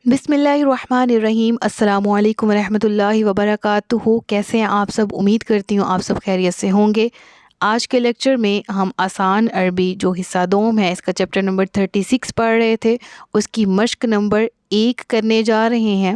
بسم اللہ الرحمن الرحیم۔ السلام علیکم ورحمۃ اللہ وبرکاتہ۔ کیسے ہیں آپ سب؟ امید کرتی ہوں آپ سب خیریت سے ہوں گے۔ آج کے لیکچر میں ہم آسان عربی جو حصہ دوم ہے اس کا چیپٹر نمبر 36 پڑھ رہے تھے، اس کی مشق نمبر 1 کرنے جا رہے ہیں،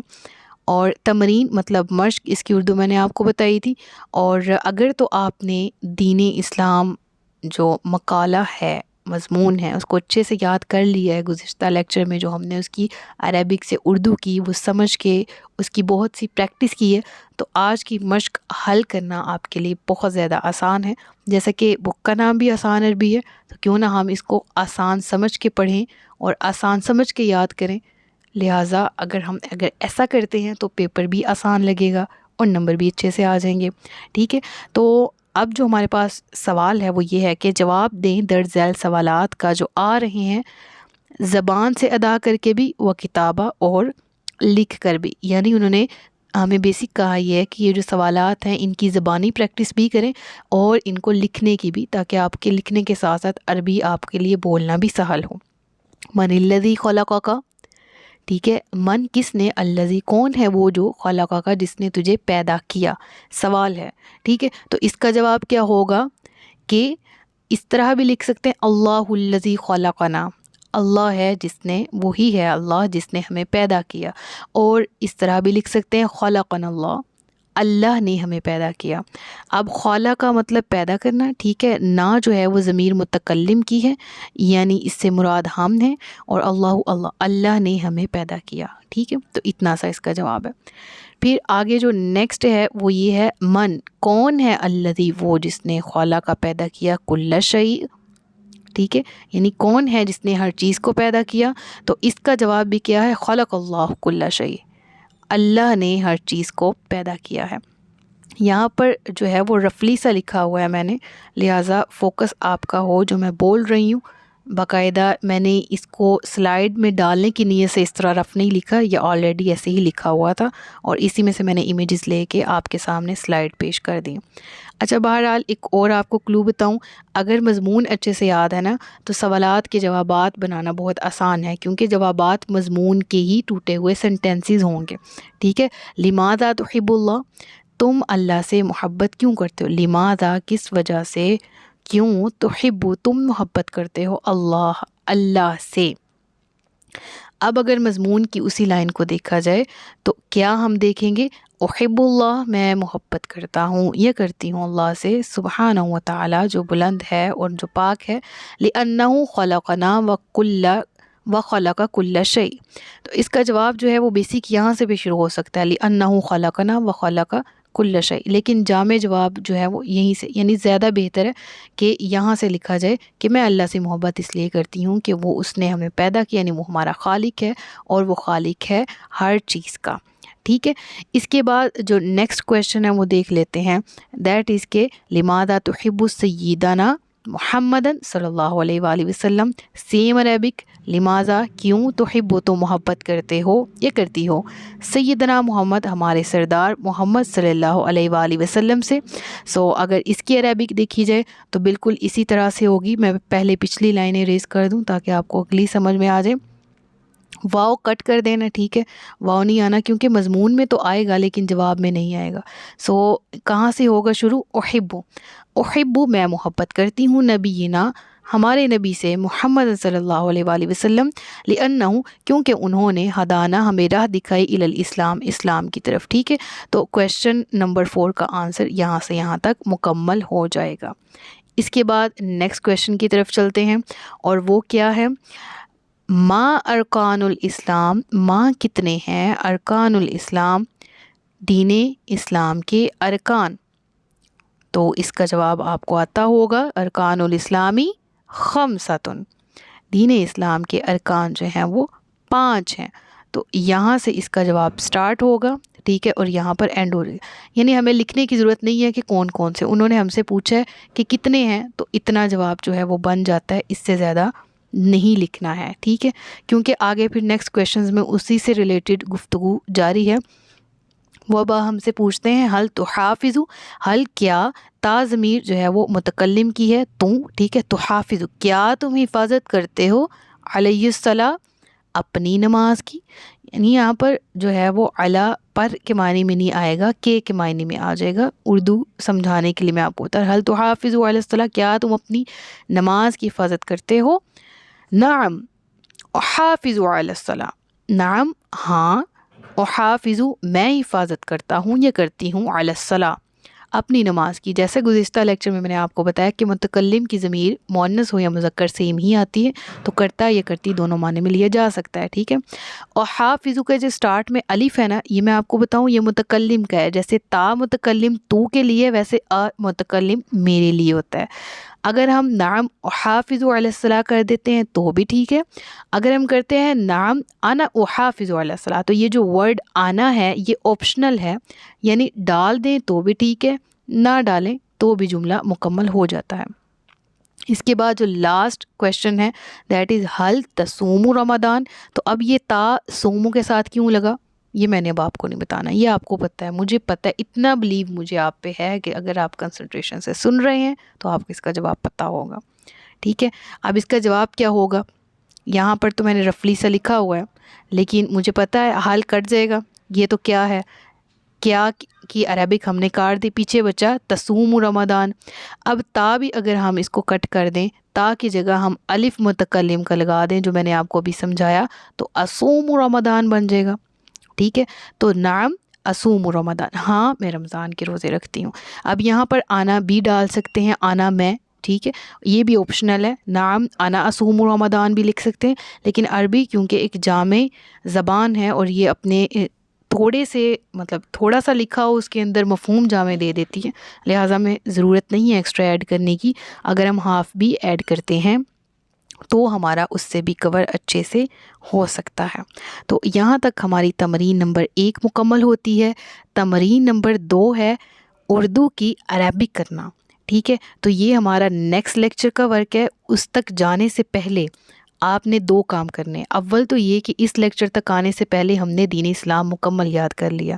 اور تمرین مطلب مشق اس کی اردو میں نے آپ کو بتائی تھی۔ اور اگر تو آپ نے دین اسلام جو مقالہ ہے، مضمون ہے، اس کو اچھے سے یاد کر لیا ہے گزشتہ لیکچر میں جو ہم نے اس کی عربک سے اردو کی وہ سمجھ کے اس کی بہت سی پریکٹس کی ہے، تو آج کی مشق حل کرنا آپ کے لیے بہت زیادہ آسان ہے۔ جیسا کہ بک کا نام بھی آسان عربی ہے، تو کیوں نہ ہم اس کو آسان سمجھ کے پڑھیں اور آسان سمجھ کے یاد کریں۔ لہٰذا اگر ایسا کرتے ہیں تو پیپر بھی آسان لگے گا اور نمبر بھی اچھے سے آ جائیں گے، ٹھیک ہے۔ تو اب جو ہمارے پاس سوال ہے وہ یہ ہے کہ جواب دیں درج ذیل سوالات کا جو آ رہے ہیں زبان سے ادا کر کے بھی و کتابہ اور لکھ کر بھی۔ یعنی انہوں نے ہمیں بیسک کہا یہ ہے کہ یہ جو سوالات ہیں ان کی زبانی پریکٹس بھی کریں اور ان کو لکھنے کی بھی، تاکہ آپ کے لکھنے کے ساتھ ساتھ عربی آپ کے لیے بولنا بھی سہل ہو۔ من الذی خلقک، ٹھیک ہے، من کس نے، الذی کون ہے وہ جو، خلقک جس نے تجھے پیدا کیا، سوال ہے، ٹھیک ہے۔ تو اس کا جواب کیا ہوگا کہ اس طرح بھی لکھ سکتے ہیں اللہ الذی خلقنا، اللہ ہے جس نے، وہی ہے اللہ جس نے ہمیں پیدا کیا، اور اس طرح بھی لکھ سکتے ہیں خلقنا اللہ، اللہ نے ہمیں پیدا کیا۔ اب خلا کا مطلب پیدا کرنا، ٹھیک ہے، نا جو ہے وہ ضمیر متکلم کی ہے، یعنی اس سے مراد ہم ہیں، اور اللہ نے ہمیں پیدا کیا، ٹھیک ہے۔ تو اتنا سا اس کا جواب ہے۔ پھر آگے جو نیکسٹ ہے وہ یہ ہے من، کون ہے، الذی وہ جس نے، خلا کا پیدا کیا، کل شیء، ٹھیک ہے، یعنی کون ہے جس نے ہر چیز کو پیدا کیا۔ تو اس کا جواب بھی کیا ہے، خلق اللہ کل شیء، اللہ نے ہر چیز کو پیدا کیا ہے۔ یہاں پر جو ہے وہ رفلی سا لکھا ہوا ہے میں نے، لہٰذا فوکس آپ کا ہو جو میں بول رہی ہوں۔ باقاعدہ میں نے اس کو سلائیڈ میں ڈالنے کی نیت سے اس طرح رف نہیں لکھا، یہ آلریڈی ایسے ہی لکھا ہوا تھا، اور اسی میں سے میں نے امیجز لے کے آپ کے سامنے سلائیڈ پیش کر دی۔ اچھا، بہرحال ایک اور آپ کو کلو بتاؤں، اگر مضمون اچھے سے یاد ہے نا تو سوالات کے جوابات بنانا بہت آسان ہے، کیونکہ جوابات مضمون کے ہی ٹوٹے ہوئے سینٹینسز ہوں گے، ٹھیک ہے۔ لماذا تحب اللہ، تم اللہ سے محبت کیوں کرتے ہو، لماذا کس وجہ سے، کیوں، تحب تم محبت کرتے ہو، اللہ سے۔ اب اگر مضمون کی اسی لائن کو دیکھا جائے تو کیا ہم دیکھیں گے، احب اللہ، میں محبت کرتا ہوں یا کرتی ہوں اللہ سے، سبحانہ و تعالی جو بلند ہے اور جو پاک ہے، لأنہ خلقنا وخلق کل شیء۔ تو اس کا جواب جو ہے وہ بیسک یہاں سے بھی شروع ہو سکتا ہے، لأنہ خلقنا وخلق کل شیء، لیکن جامع جواب جو ہے وہ یہیں سے، یعنی زیادہ بہتر ہے کہ یہاں سے لکھا جائے کہ میں اللہ سے محبت اس لیے کرتی ہوں کہ وہ اس نے ہمیں پیدا کیا، یعنی وہ ہمارا خالق ہے اور وہ خالق ہے ہر چیز کا، ٹھیک ہے۔ اس کے بعد جو نیکسٹ کویشچن ہے وہ دیکھ لیتے ہیں، دیٹ از کہ لماذا تحب سیدنا محمد صلی اللہ علیہ وآلہ وسلم، سیم عربک، لماذا کیوں، تحب تو محبت کرتے ہو یا کرتی ہو، سیدنا محمد ہمارے سردار محمد صلی اللہ علیہ وآلہ وسلم سے۔ سو اگر اس کی عربک دیکھی جائے تو بالکل اسی طرح سے ہوگی، میں پہلے پچھلی لائنیں ریز کر دوں تاکہ آپ کو اگلی سمجھ میں آ جائے۔ واؤ کٹ کر دینا، ٹھیک ہے، واؤ نہیں آنا کیونکہ مضمون میں تو آئے گا لیکن جواب میں نہیں آئے گا۔ سو کہاں سے ہوگا شروع، احب میں محبت کرتی ہوں، نبینا ہمارے نبی سے، محمد صلی اللہ علیہ وآلہ وسلم، لأنہ کیونکہ انہوں نے، ہدانہ ہمیں راہ دکھائی، الی الاسلام اسلام کی طرف، ٹھیک ہے۔ تو کویشچن نمبر 4 کا آنسر یہاں سے یہاں تک مکمل ہو جائے گا۔ اس کے بعد نیکسٹ کویشچن کی طرف چلتے ہیں، اور وہ کیا ہے، ما ارکان الاسلام، ما کتنے ہیں، ارکان الاسلام دین اسلام کے ارکان۔ تو اس کا جواب آپ کو آتا ہوگا، ارکان الاسلامی خمسۃ، دین اسلام کے ارکان جو ہیں وہ 5 ہیں۔ تو یہاں سے اس کا جواب سٹارٹ ہوگا، ٹھیک ہے، اور یہاں پر اینڈ ہو جائے گا، یعنی ہمیں لکھنے کی ضرورت نہیں ہے کہ کون کون سے، انہوں نے ہم سے پوچھا ہے کہ کتنے ہیں، تو اتنا جواب جو ہے وہ بن جاتا ہے، اس سے زیادہ نہیں لکھنا ہے، ٹھیک ہے، کیونکہ آگے پھر نیکسٹ کویشچنز میں اسی سے ریلیٹڈ گفتگو جاری ہے۔ وہ اب ہم سے پوچھتے ہیں حل تحافظ، حل کیا، تا ضمیر جو ہے وہ متکلم کی ہے، تم، ٹھیک ہے، تحافظ کیا تم حفاظت کرتے ہو، علیہ الصلاۃ اپنی نماز کی، یعنی یہاں پر جو ہے وہ علی پر کے معنی میں نہیں آئے گا، کے معنی میں آ جائے گا۔ اردو سمجھانے کے لیے میں آپ کو بتا، حل تحافظوا علی الصلاۃ، کیا تم اپنی نماز کی حفاظت کرتے ہو؟ نعم احافظ علی الصلاۃ، نعم ہاں، احافظ میں حفاظت کرتا ہوں یا کرتی ہوں، علی الصلاۃ اپنی نماز کی۔ جیسے گزشتہ لیکچر میں نے آپ کو بتایا کہ متکلم کی ضمیر مؤنث ہو یا مذکر سیم ہی آتی ہے، تو کرتا یا کرتی دونوں معنی میں لیا جا سکتا ہے، ٹھیک ہے۔ اور حافظ کا جو سٹارٹ میں الف ہے نا، یہ میں آپ کو بتاؤں یہ متکلم کا ہے، جیسے تا متکلم تو کے لیے، ویسے متکلم میرے لیے ہوتا ہے۔ اگر ہم نعم احافظ علی الصلاۃ کر دیتے ہیں تو بھی ٹھیک ہے، اگر ہم کرتے ہیں نعم انا احافظ علی الصلاۃ، تو یہ جو ورڈ آنا ہے یہ آپشنل ہے، یعنی ڈال دیں تو بھی ٹھیک ہے، نہ ڈالیں تو بھی جملہ مکمل ہو جاتا ہے۔ اس کے بعد جو لاسٹ کویشچن ہے دیٹ از حل تصوم رمضان، تو اب یہ تا سومو کے ساتھ کیوں لگا یہ میں نے اب آپ کو نہیں بتانا، یہ آپ کو پتہ ہے، مجھے پتہ ہے، اتنا بلیو مجھے آپ پہ ہے کہ اگر آپ کنسنٹریشن سے سن رہے ہیں تو آپ کو اس کا جواب پتہ ہوگا، ٹھیک ہے۔ اب اس کا جواب کیا ہوگا، یہاں پر تو میں نے رفلی سا لکھا ہوا ہے، لیکن مجھے پتہ ہے حل کٹ جائے گا، یہ تو کیا ہے، کیا کی عربک ہم نے کاٹ دی، پیچھے بچا تصوم رمضان۔ اب تا بھی اگر ہم اس کو کٹ کر دیں، تا کی جگہ ہم الف متکلم کا لگا دیں جو میں نے آپ کو ابھی سمجھایا، تو اصوم رمضان بن جائے گا، ٹھیک ہے۔ تو نعم اصوم رمضان، ہاں میں رمضان کے روزے رکھتی ہوں۔ اب یہاں پر آنا بھی ڈال سکتے ہیں، آنا میں، ٹھیک ہے، یہ بھی آپشنل ہے، نعم انا اصوم رمضان بھی لکھ سکتے ہیں، لیکن عربی کیونکہ ایک جامع زبان ہے اور یہ اپنے تھوڑے سے مطلب تھوڑا سا لکھا ہو اس کے اندر مفہوم جامع دے دیتی ہے، لہٰذا میں ضرورت نہیں ہے ایکسٹرا ایڈ کرنے کی۔ اگر ہم ہاف بھی ایڈ کرتے ہیں تو ہمارا اس سے بھی کور اچھے سے ہو سکتا ہے۔ تو یہاں تک ہماری تمرین نمبر 1 مکمل ہوتی ہے۔ تمرین نمبر 2 ہے اردو کی عربک کرنا، ٹھیک ہے۔ تو یہ ہمارا نیکسٹ لیکچر کا ورک ہے، اس تک جانے سے پہلے آپ نے 2 کام کرنے ہیں۔ اول تو یہ کہ اس لیکچر تک آنے سے پہلے ہم نے دین اسلام مکمل یاد کر لیا۔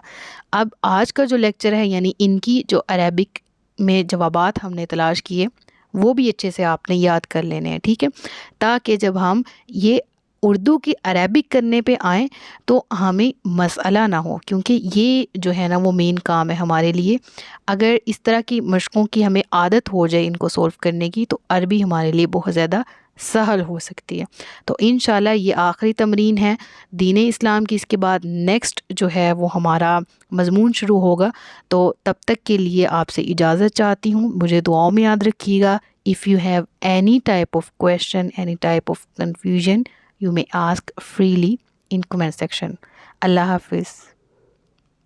اب آج کا جو لیکچر ہے، یعنی ان کی جو عربک میں جوابات ہم نے تلاش کیے وہ بھی اچھے سے آپ نے یاد کر لینے ہیں، ٹھیک ہے، تاکہ جب ہم یہ اردو کی عربک کرنے پہ آئیں تو ہمیں مسئلہ نہ ہو، کیونکہ یہ جو ہے نا وہ مین کام ہے ہمارے لیے۔ اگر اس طرح کی مشقوں کی ہمیں عادت ہو جائے ان کو سولو کرنے کی، تو عربی ہمارے لیے بہت زیادہ سہل ہو سکتی ہے۔ تو انشاءاللہ یہ آخری تمرین ہے دین اسلام کی، اس کے بعد نیکسٹ جو ہے وہ ہمارا مضمون شروع ہوگا۔ تو تب تک کے لیے آپ سے اجازت چاہتی ہوں، مجھے دعاؤں میں یاد رکھیے گا۔ If you have any type of question, any type of confusion, you may ask freely in comment section. اللہ حافظ.